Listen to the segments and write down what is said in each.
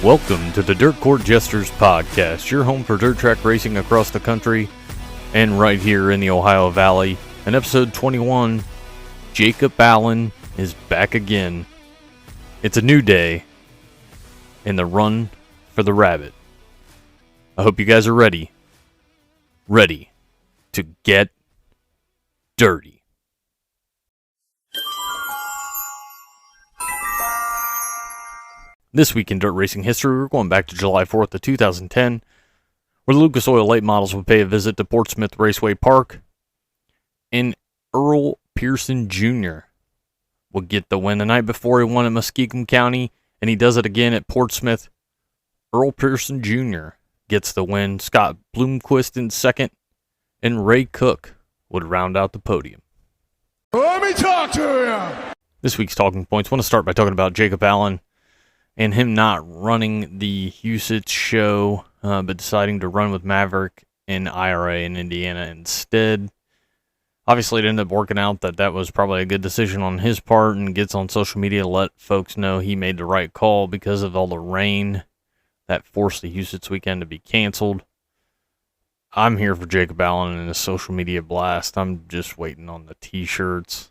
Welcome to the Dirt Court Jesters podcast, your home for dirt track racing across the country and right here in the Ohio Valley. In episode 21, Jacob Allen is back again. It's a new day in the run for the rabbit. I hope you guys are ready to get dirty. This week in dirt racing history, we're going back to July 4th of 2010, where the Lucas Oil late models would pay a visit to Portsmouth Raceway Park, and Earl Pearson Jr. will get the win. The night before, he won at Muskingum County, and he does it again at Portsmouth. Earl Pearson Jr. gets the win. Scott Bloomquist in second, and Ray Cook would round out the podium. Let me talk to you! This week's talking points. I want to start by talking about Jacob Allen and him not running the Huset's show, but deciding to run with Maverick and IRA in Indiana instead. Obviously, it ended up working out that was probably a good decision on his part, and gets on social media to let folks know he made the right call because of all the rain that forced the Huset's weekend to be canceled. I'm here for Jacob Allen and his social media blast. I'm just waiting on the t-shirts.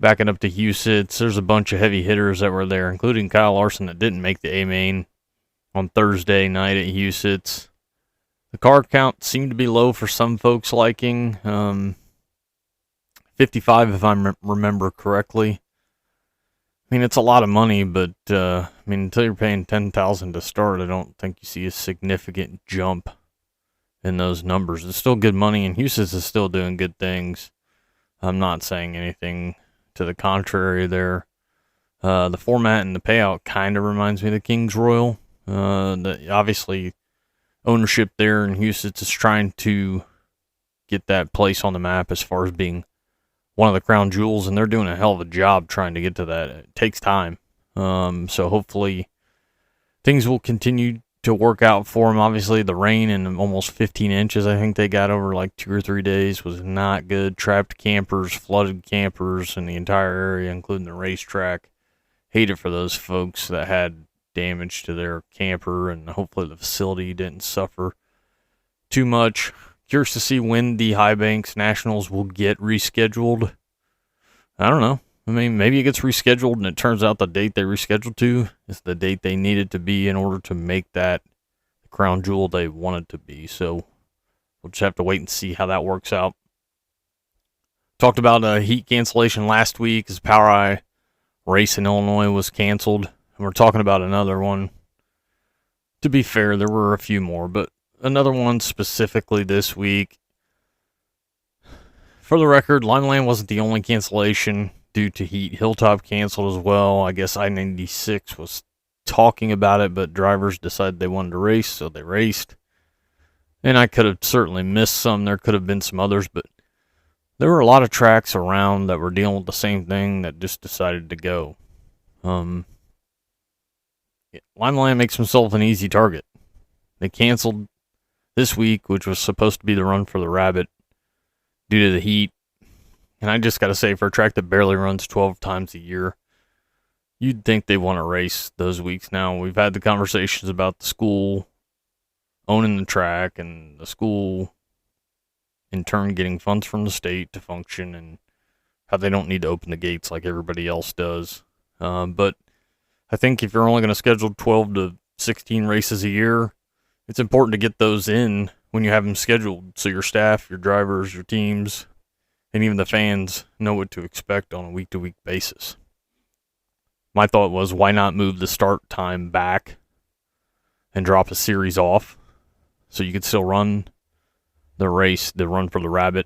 Backing up to Huset's, there's a bunch of heavy hitters that were there, including Kyle Larson that didn't make the A-Main on Thursday night at Huset's. The car count seemed to be low for some folks' liking. 55 if I remember correctly. I mean, it's a lot of money, but until you're paying $10,000 to start, I don't think you see a significant jump in those numbers. It's still good money, and Huset's is still doing good things. I'm not saying anything to the contrary there. The format and the payout kind of reminds me of the Kings Royal. Obviously, ownership there in Huset's is trying to get that place on the map as far as being one of the crown jewels, and they're doing a hell of a job trying to get to that. It takes time. So hopefully things will continue to work out for them. Obviously, the rain and almost 15 inches I think they got over like 2 or 3 days was not good. Trapped campers, flooded campers in the entire area, including the racetrack. Hate it for those folks that had damage to their camper, and hopefully the facility didn't suffer too much. Curious to see when the High Banks Nationals will get rescheduled. I don't know. I mean, maybe it gets rescheduled and it turns out the date they rescheduled to is the date they needed to be in order to make that the crown jewel they wanted to be. So we'll just have to wait and see how that works out. Talked about a heat cancellation last week as POWRi race in Illinois was canceled. And we're talking about another one. To be fair, there were a few more, but another one specifically this week. For the record, Limeland wasn't the only cancellation due to heat. Hilltop canceled as well. I guess I-96 was talking about it, but drivers decided they wanted to race, so they raced. And I could have certainly missed some. There could have been some others, but there were a lot of tracks around that were dealing with the same thing that just decided to go. Limeland makes himself an easy target. They canceled this week, which was supposed to be the run for the rabbit, due to the heat. And I just got to say, for a track that barely runs 12 times a year, you'd think they want to race those weeks now. We've had the conversations about the school owning the track and the school in turn getting funds from the state to function, and how they don't need to open the gates like everybody else does. But I think if you're only going to schedule 12 to 16 races a year, it's important to get those in when you have them scheduled so your staff, your drivers, your teams, and even the fans know what to expect on a week-to-week basis. My thought was, why not move the start time back and drop a series off so you could still run the race, the run for the rabbit,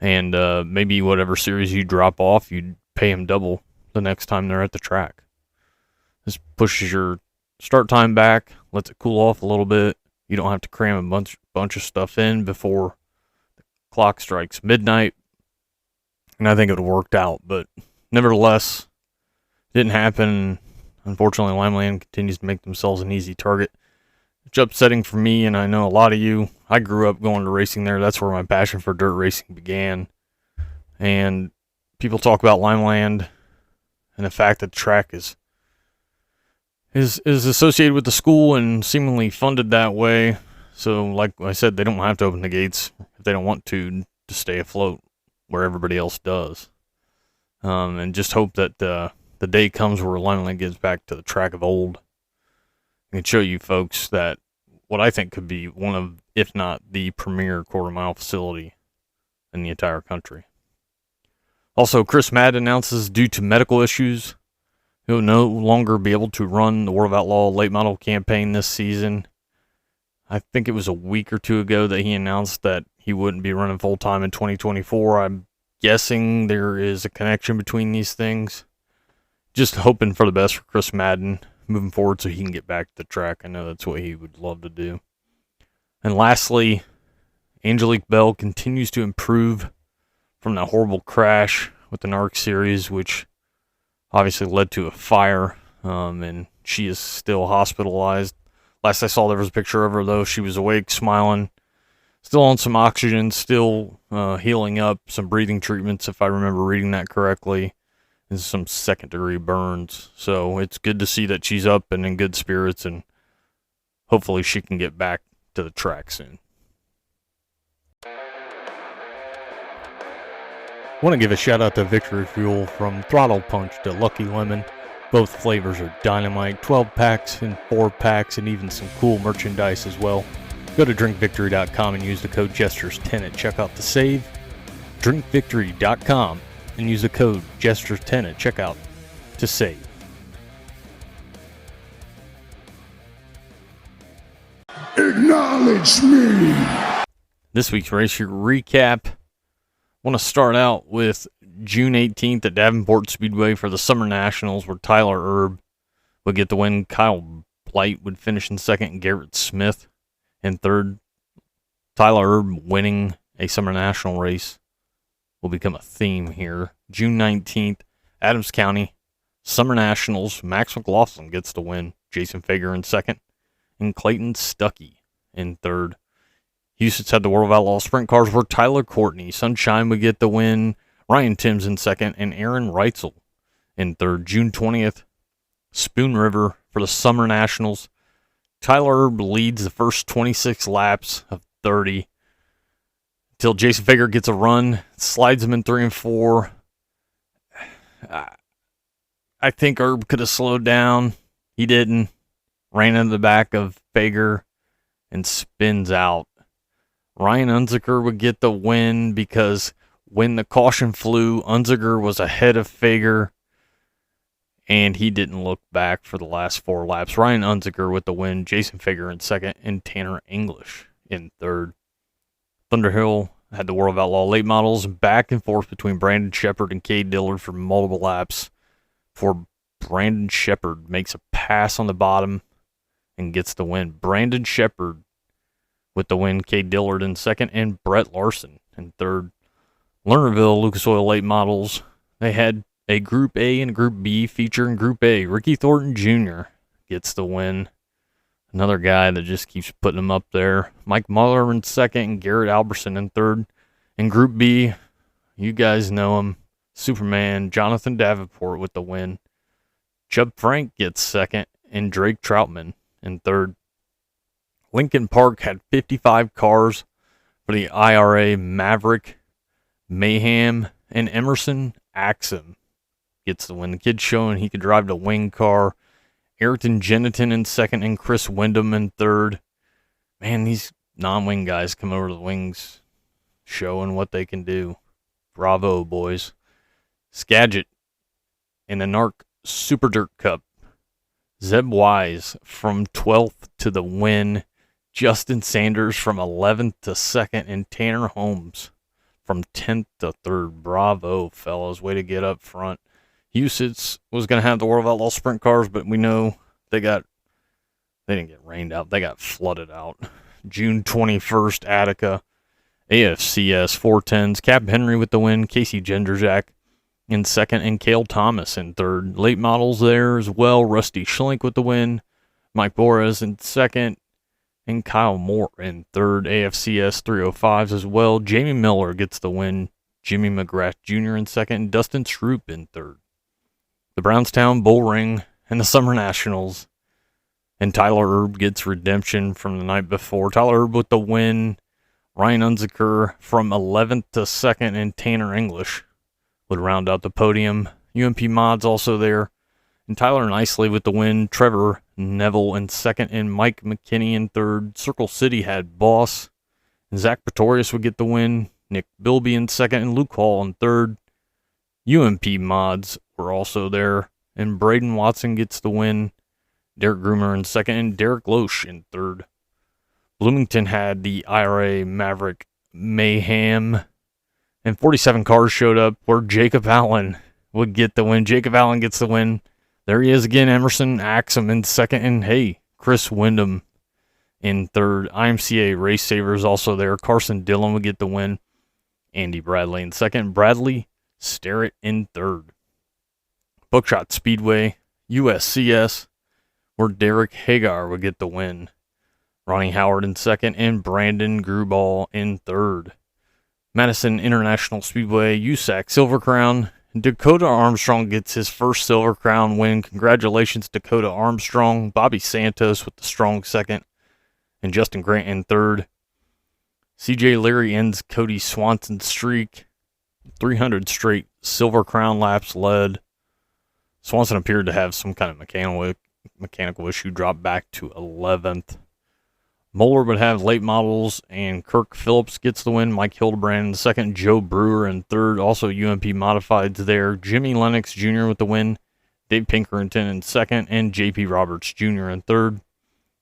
and maybe whatever series you drop off, you'd pay them double the next time they're at the track. This pushes your start time back, lets it cool off a little bit. You don't have to cram a bunch of stuff in before clock strikes midnight, and I think it would have worked out, but nevertheless, it didn't happen. Unfortunately, Limeland continues to make themselves an easy target. It's upsetting for me, and I know a lot of you. I grew up going to racing there. That's where my passion for dirt racing began, and people talk about Limeland and the fact that the track is is associated with the school and seemingly funded that way. So, like I said, they don't have to open the gates if they don't want to stay afloat where everybody else does. And just hope that the day comes where Langley gets back to the track of old. I can show you folks that what I think could be one of, if not the premier quarter-mile facility in the entire country. Also, Chris Madden announces due to medical issues, he'll no longer be able to run the World of Outlaw late model campaign this season. I think it was a week or two ago that he announced that he wouldn't be running full-time in 2024. I'm guessing there is a connection between these things. Just hoping for the best for Chris Madden moving forward so he can get back to the track. I know that's what he would love to do. And lastly, Angelique Bell continues to improve from that horrible crash with the NARC series, which obviously led to a fire, and she is still hospitalized. Last I saw, there was a picture of her, though. She was awake, smiling, still on some oxygen, still healing up, some breathing treatments, if I remember reading that correctly, and some second-degree burns. So it's good to see that she's up and in good spirits, and hopefully she can get back to the track soon. I want to give a shout out to Victory Fuel. From Throttle Punch to Lucky Lemon. Both flavors are dynamite. 12 packs and 4 packs and even some cool merchandise as well. Go to drinkvictory.com and use the code Gestures10 at checkout to save. Drinkvictory.com and use the code Gestures10 at checkout to save. Acknowledge me. This week's race year recap. I want to start out with June 18th at Davenport Speedway for the Summer Nationals, where Tyler Erb would get the win. Kyle Blight would finish in second, and Garrett Smith in third. Tyler Erb winning a Summer National race will become a theme here. June 19th, Adams County, Summer Nationals. Max McLaughlin gets the win. Jason Fager in second, and Clayton Stuckey in third. Houston's had the World of Outlaw Sprint Cars, where Tyler Courtney, Sunshine, would get the win. Ryan Timms in second, and Aaron Reitzel in third. June 20th, Spoon River for the Summer Nationals. Tyler Erb leads the first 26 laps of 30 until Jason Fager gets a run, slides him in 3 and 4. I think Erb could have slowed down. He didn't. Ran into the back of Fager and spins out. Ryan Unziker would get the win because when the caution flew, Unziker was ahead of Fager, and he didn't look back for the last 4 laps. Ryan Unziker with the win, Jason Fager in second, and Tanner English in third. Thunderhill had the World of Outlaw late models, back and forth between Brandon Shepard and Cade Dillard for multiple laps before Brandon Shepard makes a pass on the bottom and gets the win. Brandon Shepard with the win, Cade Dillard in second, and Brett Larson in third. Lernerville Lucas Oil late models, they had a Group A and a Group B feature. In Group A, Ricky Thornton Jr. gets the win. Another guy that just keeps putting him up there. Mike Muller in second, and Garrett Alberson in third. In Group B, you guys know him, Superman Jonathan Davenport with the win. Chubb Frank gets second, and Drake Troutman in third. Lincoln Park had 55 cars for the IRA Maverick. Mayhem and Emerson Axum gets the win. The kid's showing he could drive the wing car. Ayrton Jeniton in second, and Chris Wyndham in third. Man, these non-wing guys come over to the wings showing what they can do. Bravo, boys. Skagit in the NARC Super Dirt Cup. Zeb Wise from 12th to the win. Justin Sanders from 11th to 2nd, and Tanner Holmes from 10th to 3rd. Bravo, fellas. Way to get up front. Huset's was going to have the World of Outlaw Sprint Cars, but we know they didn't get rained out. They got flooded out. June 21st, Attica. AFCS 410s. Cap Henry with the win. Casey Genderzak in second, and Cale Thomas in third. Late models there as well. Rusty Schlink with the win. Mike Boras in second, and Kyle Moore in third. AFCS 305s as well. Jamie Miller gets the win. Jimmy McGrath Jr. in second, and Dustin Shroop in third. The Brownstown Bull Ring and the Summer Nationals. And Tyler Erb gets redemption from the night before. Tyler Erb with the win. Ryan Unzicker from 11th to 2nd, and Tanner English would round out the podium. UMP Mods also there. And Tyler Nicely with the win. Trevor Neville in 2nd, and Mike McKinney in 3rd. Circle City had Boss. And Zach Pretorius would get the win. Nick Bilby in 2nd, and Luke Hall in 3rd. UMP Mods were also there. And Braden Watson gets the win. Derek Groomer in 2nd, and Derek Loesch in 3rd. Bloomington had the IRA Maverick Mayhem, and 47 cars showed up where Jacob Allen would get the win. Jacob Allen gets the win. There he is again, Emerson Axum in 2nd, and hey, Chris Wyndham in 3rd. IMCA Race Savers also there. Carson Dillon would get the win. Andy Bradley in 2nd. Bradley Sterrett in 3rd. Buckshot Speedway, USCS, where Derek Hagar would get the win. Ronnie Howard in 2nd, and Brandon Gruball in 3rd. Madison International Speedway, USAC Silver Crown. Dakota Armstrong gets his first Silver Crown win. Congratulations, Dakota Armstrong. Bobby Santos with the strong 2nd, and Justin Grant in 3rd. CJ Leary ends Cody Swanson's streak. 300 straight Silver Crown laps led. Swanson appeared to have some kind of mechanical issue, dropped back to 11th. Moeller would have late models, and Kirk Phillips gets the win. Mike Hildebrand in 2nd, Joe Brewer in 3rd. Also UMP Modifieds there. Jimmy Lennox Jr. with the win. Dave Pinkerton in 2nd, and JP Roberts Jr. in 3rd.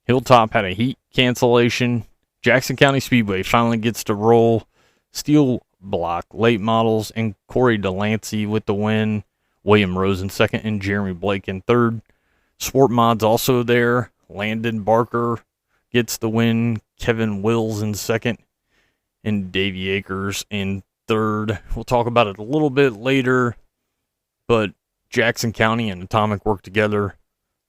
Hilltop had a heat cancellation. Jackson County Speedway finally gets to roll. Steel Block late models, and Corey Delancey with the win. William Rose in 2nd, and Jeremy Blake in 3rd. Sport Mods also there. Landon Barker gets the win. Kevin Wills in 2nd, and Davey Akers in 3rd. We'll talk about it a little bit later, but Jackson County and Atomic worked together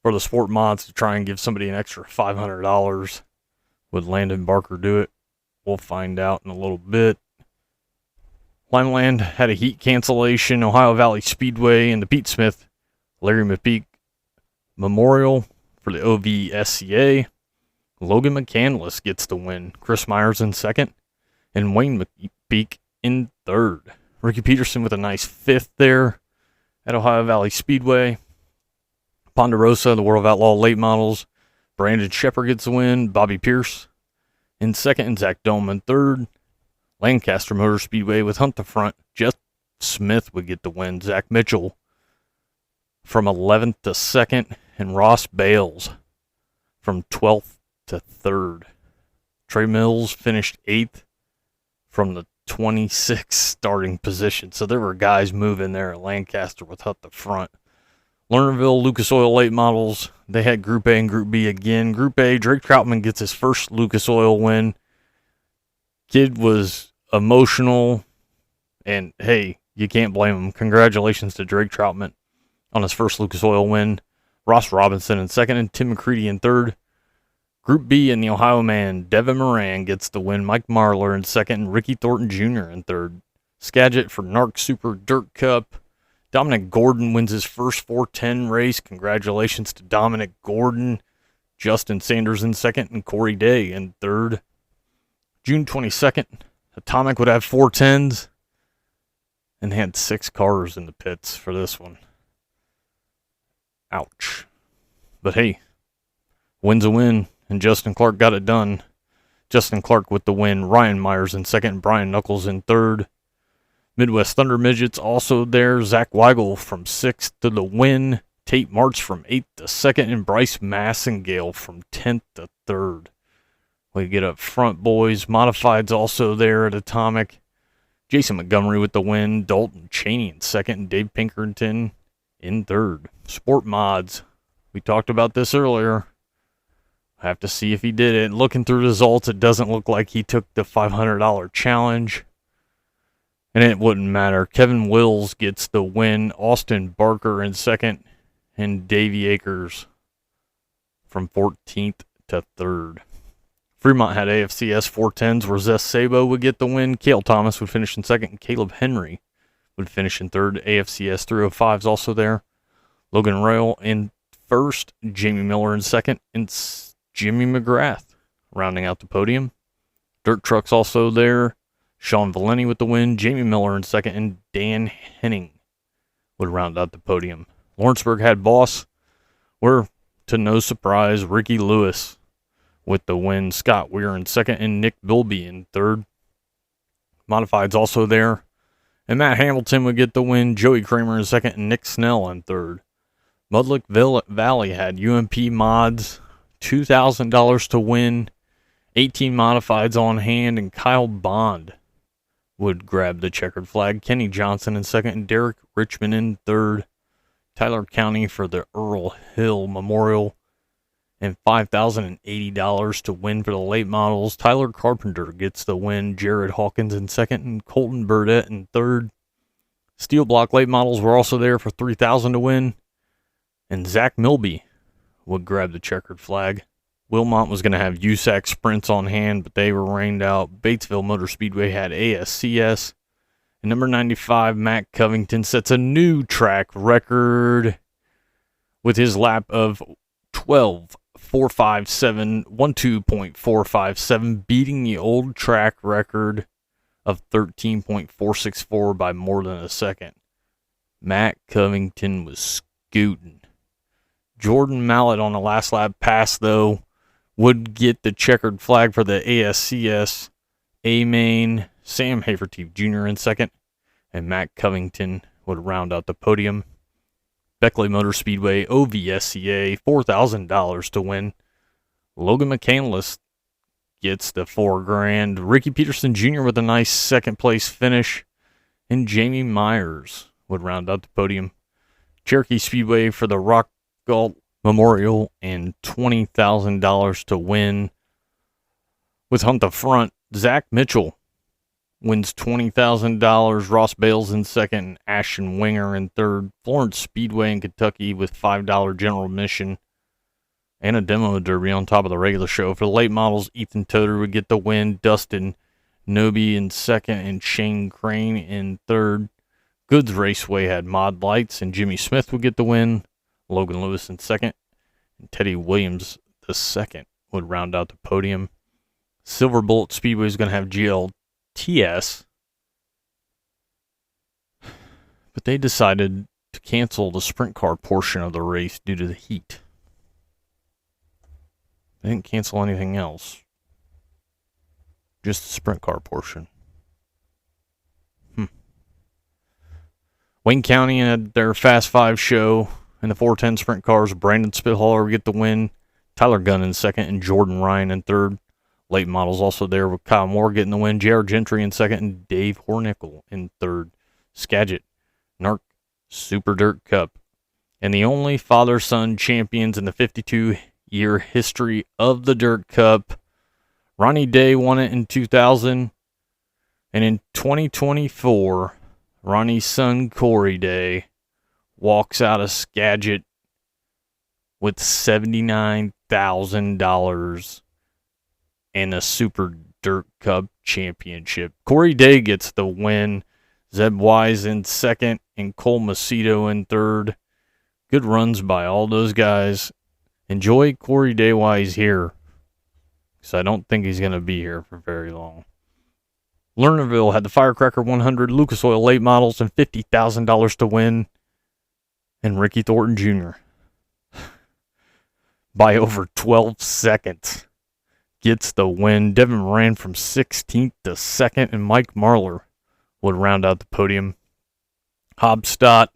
for the Sport Mods to try and give somebody an extra $500. Would Landon Barker do it? We'll find out in a little bit. Limeland had a heat cancellation. Ohio Valley Speedway and the Pete Smith Larry McPeak Memorial for the OVSCA. Logan McCandless gets the win. Chris Myers in 2nd, and Wayne McPeak in 3rd. Ricky Peterson with a nice 5th there at Ohio Valley Speedway. Ponderosa, the World of Outlaw late models. Brandon Shepard gets the win. Bobby Pierce in 2nd, and Zach Dome in 3rd. Lancaster Motor Speedway with Hunt the Front. Jeff Smith would get the win. Zach Mitchell from 11th to 2nd, and Ross Bales from 12th to 3rd. Trey Mills finished 8th from the 26th starting position. So there were guys moving there at Lancaster with Hunt the Front. Lernerville, Lucas Oil late models. They had Group A and Group B again. Group A, Drake Troutman gets his first Lucas Oil win. Kid was emotional, and hey, you can't blame him. Congratulations to Drake Troutman on his first Lucas Oil win. Ross Robinson in 2nd, and Tim McCready in 3rd. Group B in the Ohio Man, Devin Moran gets the win. Mike Marlar in 2nd, and Ricky Thornton Jr. in 3rd. Skagit for NARC Super Dirt Cup. Dominic Gordon wins his first 410 race. Congratulations to Dominic Gordon. Justin Sanders in 2nd, and Corey Day in 3rd. June 22nd, Atomic would have 410s, and they had 6 cars in the pits for this one. Ouch. But hey, win's a win, and Justin Clark got it done. Justin Clark with the win. Ryan Myers in 2nd, and Brian Knuckles in 3rd. Midwest Thunder Midgets also there. Zach Weigel from 6th to the win. Tate March from 8th to 2nd, and Bryce Massengale from 10th to 3rd. We get up front, boys. Modifieds also there at Atomic. Jason Montgomery with the win. Dalton Cheney in 2nd, and Dave Pinkerton in 3rd. Sport Mods. We talked about this earlier. I have to see if he did it. Looking through results, it doesn't look like he took the $500 challenge. And it wouldn't matter. Kevin Wills gets the win. Austin Barker in 2nd, and Davey Akers from 14th to 3rd. Fremont had AFCS 410s where Zess Sabo would get the win. Cale Thomas would finish in 2nd, and Caleb Henry would finish in 3rd. AFCS 305s also there. Logan Royal in first, Jamie Miller in second, and Jimmy McGrath rounding out the podium. Dirt trucks also there. Sean Valenti with the win, Jamie Miller in second, and Dan Henning would round out the podium. Lawrenceburg had Boss, where, to no surprise, Ricky Lewis with the win, Scott Weir in second, and Nick Bilby in third. Modifieds also there, and Matt Hamilton would get the win, Joey Kramer in second, and Nick Snell in third. Mudlick Valley had UMP Mods, $2,000 to win, 18 modifieds on hand, and Kyle Bond would grab the checkered flag. Kenny Johnson in second, and Derek Richmond in third. Tyler County for the Earl Hill Memorial, and $5,080 to win for the late models. Tyler Carpenter gets the win. Jared Hawkins in second, and Colton Burdett in third. Steel block late models were also there for $3,000 to win, and Zach Milby would grab the checkered flag. Wilmot was going to have USAC sprints on hand, but they were rained out. Batesville Motor Speedway had ASCS. And number 95, Matt Covington, sets a new track record with his lap of 12.457, beating the old track record of 13.464 by more than a second. Matt Covington was scooting. Jordan Mallett on the last lap pass, though, would get the checkered flag for the ASCS A-Main. Sam Haferteef Jr. in second, and Matt Covington would round out the podium. Beckley Motor Speedway OVSCA, $4,000 to win. Logan McCandless gets the $4,000. Ricky Peterson Jr. with a nice second place finish, and Jamie Myers would round out the podium. Cherokee Speedway for the Rock Galt Memorial, and $20,000 to win. With Hunt the Front, Zach Mitchell wins $20,000. Ross Bales in second, and Ashton Winger in third. Florence Speedway in Kentucky with $5 general admission and a demo derby on top of the regular show. For the late models, Ethan Toder would get the win. Dustin Noby in second, and Shane Crane in third. Goods Raceway had Mod Lights, and Jimmy Smith would get the win. Logan Lewis in second, and Teddy Williams the second would round out the podium. Silver Bullet Speedway is going to have GLTS, but they decided to cancel the sprint car portion of the race due to the heat. They didn't cancel anything else, just the sprint car portion. Wayne County had their Fast 5 show in the 410 sprint cars. Brandon Spithaler would get the win. Tyler Gunn in second, and Jordan Ryan in third. Late models also there with Kyle Moore getting the win. Jared Gentry in second, and Dave Hornickel in third. Skagit NARC Super Dirt Cup. And the only father-son champions in the 52-year history of the Dirt Cup. Ronnie Day won it in 2000. And in 2024, Ronnie's son Corey Day walks out of Skagit with $79,000 and a Super Dirt Cup championship. Corey Day gets the win. Zeb Wise in second, and Cole Macedo in third. Good runs by all those guys. Enjoy Corey Day while he's here, because I don't think he's going to be here for very long. Lernerville had the Firecracker 100, Lucas Oil late models, and $50,000 to win. And Ricky Thornton Jr. by over 12 seconds gets the win. Devin ran from 16th to 2nd, and Mike Marlar would round out the podium. Hobstadt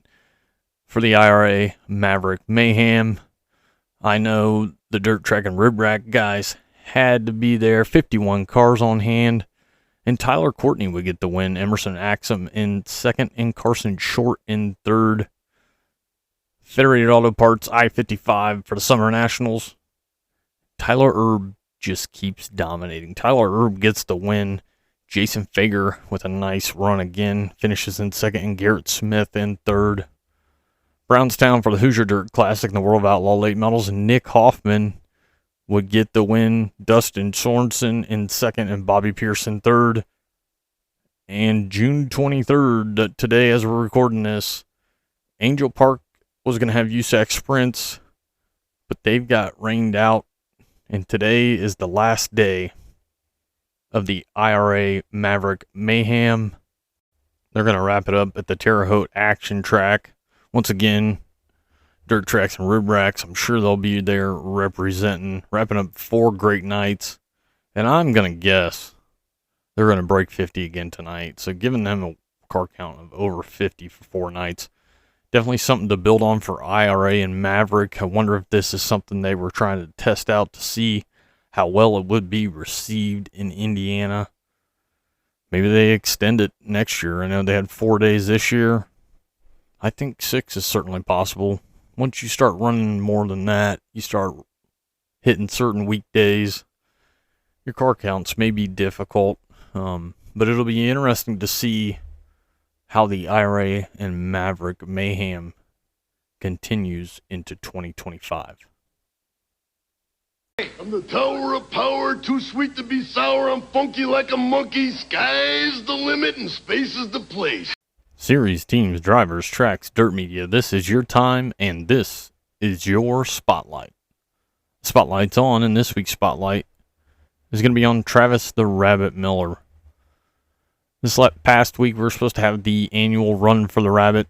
for the IRA Maverick Mayhem. I know the Dirt Track and Rib Rack guys had to be there. 51 cars on hand. And Tyler Courtney would get the win. Emerson Axum in second, and Carson Short in third. Federated Auto Parts I-55 for the Summer Nationals. Tyler Erb just keeps dominating. Tyler Erb gets the win. Jason Fager with a nice run again finishes in second, and Garrett Smith in third. Brownstown for the Hoosier Dirt Classic and the World of Outlaw late models, and Nick Hoffman would get the win. Dustin Sorensen in second, and Bobby Pearson third. And June 23rd, today as we're recording this, Angel Park was going to have USAC sprints. but they've got rained out, and today is the last day of the IRA Maverick Mayhem. They're going to wrap it up at the Terre Haute Action Track. Once again, Dirt Tracks and Rib Racks, I'm sure they'll be there wrapping up 4 great nights. And I'm going to guess they're going to break 50 again tonight. So giving them a car count of over 50 for 4 nights, definitely something to build on for IRA and Maverick. I wonder if this is something they were trying to test out to see how well it would be received in Indiana. Maybe they extend it next year. I know they had 4 days this year. I think 6 is certainly possible. Once you start running more than that, you start hitting certain weekdays, your car counts may be difficult, but it'll be interesting to see how the IRA and Maverick Mayhem continues into 2025. I'm the tower of power, too sweet to be sour. I'm funky like a monkey. Sky's the limit and space is the place. Series, teams, drivers, tracks, dirt media, this is your time and this is your spotlight. Spotlight's on, and this week's spotlight is going to be on Travis the Rabbit Miller. This past week, we were supposed to have the annual Run for the Rabbit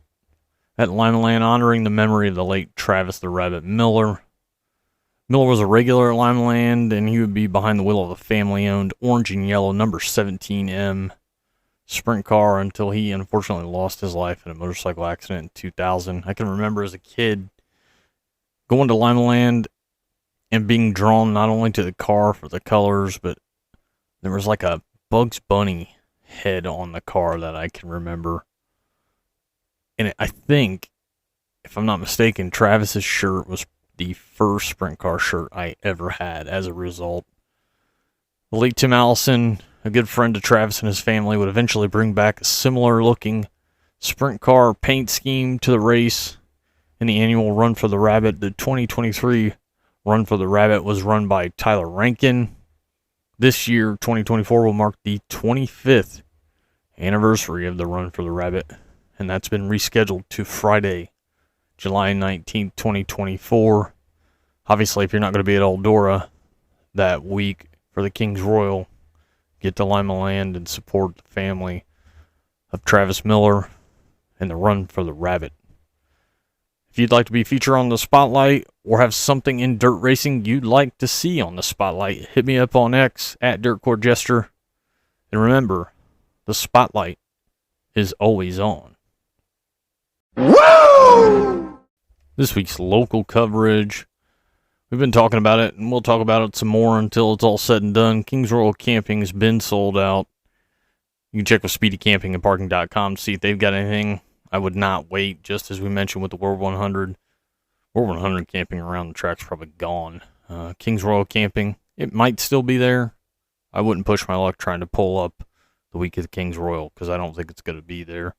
at Limaland, honoring the memory of the late Travis the Rabbit Miller. Miller was a regular at Limaland, and he would be behind the wheel of a family-owned orange and yellow number 17M sprint car until he unfortunately lost his life in a motorcycle accident in 2000. I can remember as a kid going to Limaland and being drawn not only to the car for the colors, but there was like a Bugs Bunny head on the car that I can remember. And I think, if I'm not mistaken, Travis's shirt was the first sprint car shirt I ever had as a result. The late Tim Allison, a good friend to Travis and his family, would eventually bring back a similar looking sprint car paint scheme to the race in the annual Run for the Rabbit. The 2023 Run for the Rabbit was run by Tyler Rankin. This year, 2024, will mark the 25th anniversary of the Run for the Rabbit, and that's been rescheduled to Friday, July 19th, 2024. Obviously, if you're not going to be at Eldora that week for the Kings Royal, get to Limaland and support the family of Travis Miller and the Run for the Rabbit. If you'd like to be featured on the Spotlight or have something in dirt racing you'd like to see on the Spotlight, hit me up on X at DirtCoreJester. And remember, the Spotlight is always on. Woo! This week's local coverage. We've been talking about it, and we'll talk about it some more until it's all said and done. Kings Royal Camping has been sold out. You can check with SpeedyCampingandParking.com to see if they've got anything. I would not wait, just as we mentioned with the World 100. World 100 camping around the track's probably gone. Kings Royal Camping, it might still be there. I wouldn't push my luck trying to pull up the week of the Kings Royal, because I don't think it's going to be there.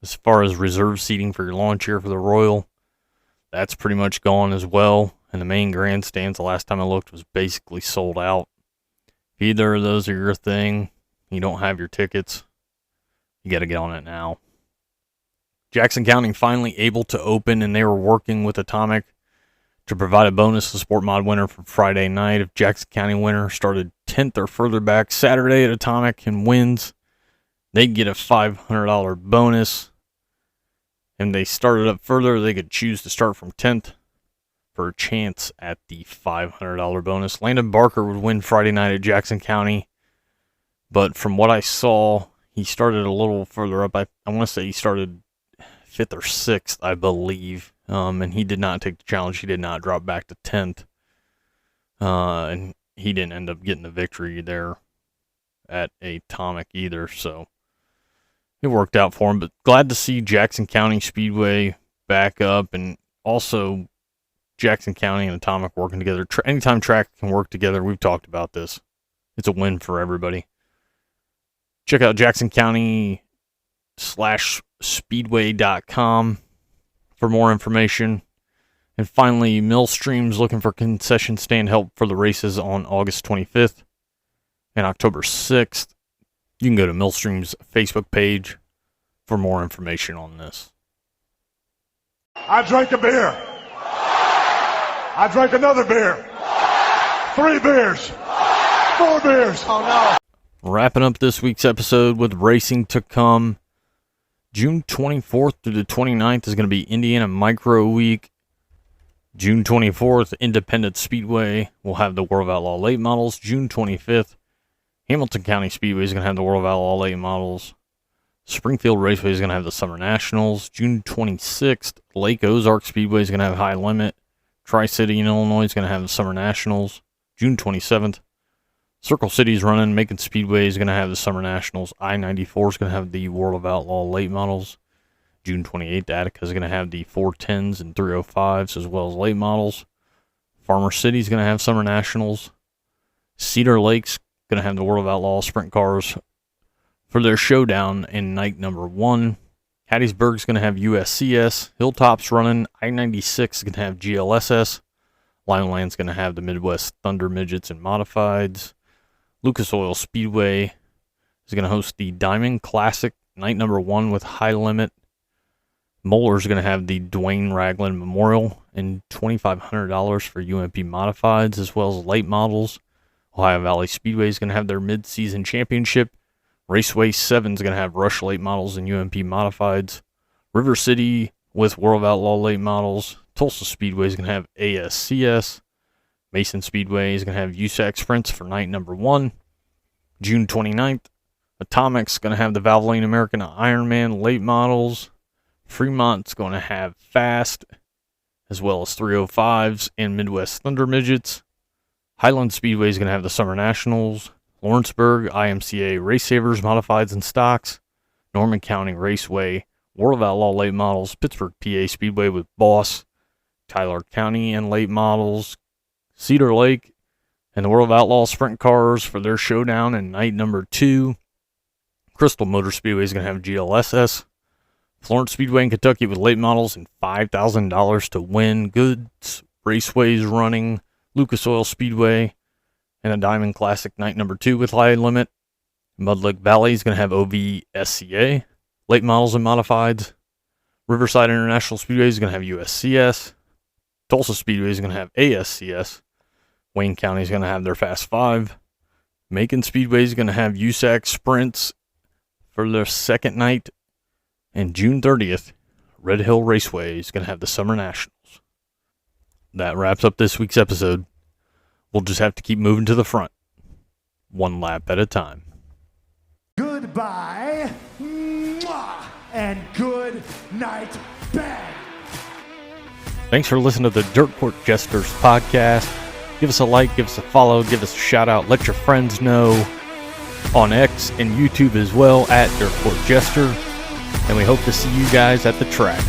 As far as reserve seating for your lawn chair for the Royal, that's pretty much gone as well. And the main grandstands, the last time I looked, was basically sold out. If either of those are your thing, you don't have your tickets, you got to get on it now. Jackson County finally able to open, and they were working with Atomic to provide a bonus to Sport Mod winner for Friday night. If Jackson County winner started 10th or further back Saturday at Atomic and wins, they'd get a $500 bonus. And they started up further, they could choose to start from 10th for a chance at the $500 bonus. Landon Barker would win Friday night at Jackson County, but from what I saw, he started a little further up. I want to say he started 5th or 6th, I believe, and he did not take the challenge. He did not drop back to 10th, and he didn't end up getting the victory there at Atomic either, so it worked out for him. But glad to see Jackson County Speedway back up, and also Jackson County and Atomic working together. Anytime track can work together, we've talked about this, it's a win for everybody. Check out Jackson County /speedway.com for more information. And finally, Millstream's looking for concession stand help for the races on August 25th and October 6th. You can go to Millstream's Facebook page for more information on this. I drank a beer. I drank another beer. 3 beers. 4 beers. Oh no. Wrapping up this week's episode with racing to come. June 24th through the 29th is going to be Indiana Micro Week. June 24th, Independence Speedway will have the World of Outlaw late models. June 25th, Hamilton County Speedway is going to have the World of Outlaw late models. Springfield Raceway is going to have the Summer Nationals. June 26th, Lake Ozark Speedway is going to have High Limit. Tri-City in Illinois is going to have the Summer Nationals. June 27th, Circle City is running. Macon Speedway is going to have the Summer Nationals. I-94 is going to have the World of Outlaw late models. June 28th, Attica is going to have the 410s and 305s as well as late models. Farmer City is going to have Summer Nationals. Cedar Lake's going to have the World of Outlaw sprint cars for their showdown in night number 1. Hattiesburg's going to have USCS. Hilltop's running. I-96 is going to have GLSS. Lineland's going to have the Midwest Thunder Midgets and Modifieds. Lucas Oil Speedway is going to host the Diamond Classic night number 1 with High Limit. Moeller's going to have the Dwayne Ragland Memorial and $2,500 for UMP Modifieds as well as late models. Ohio Valley Speedway is going to have their mid-season championship. Raceway 7 is going to have Rush late models and UMP Modifieds. River City with World of Outlaw late models. Tulsa Speedway is going to have ASCS. Mason Speedway is going to have USAC Sprints for night number 1. June 29th, Atomic's going to have the Valvoline American Ironman late models. Fremont's going to have Fast, as well as 305s and Midwest Thunder Midgets. Highland Speedway is going to have the Summer Nationals. Lawrenceburg, IMCA Race Savers, Modifieds and Stocks. Norman County Raceway, World of Outlaw late models. Pittsburgh, PA Speedway with Boss. Tyler County and late models. Cedar Lake and the World of Outlaw sprint cars for their showdown in night number 2. Crystal Motor Speedway is going to have GLSS. Florence Speedway in Kentucky with late models and $5,000 to win. Goods Raceways running. Lucas Oil Speedway and a Diamond Classic night number 2 with High Limit. Mud Lake Valley is going to have OVSCA. Late models and modifieds. Riverside International Speedway is going to have USCS. Tulsa Speedway is going to have ASCS. Wayne County is going to have their Fast 5. Macon Speedway is going to have USAC Sprints for their second night. And June 30th, Red Hill Raceway is going to have the Summer Nationals. That wraps up this week's episode. We'll just have to keep moving to the front, one lap at a time. Goodbye. Mwah, and good night, bang. Thanks for listening to the Dirt Court Jesters podcast. Give us a like, give us a follow, give us a shout out. Let your friends know on X and YouTube as well at Dirt Court Jester. And we hope to see you guys at the track.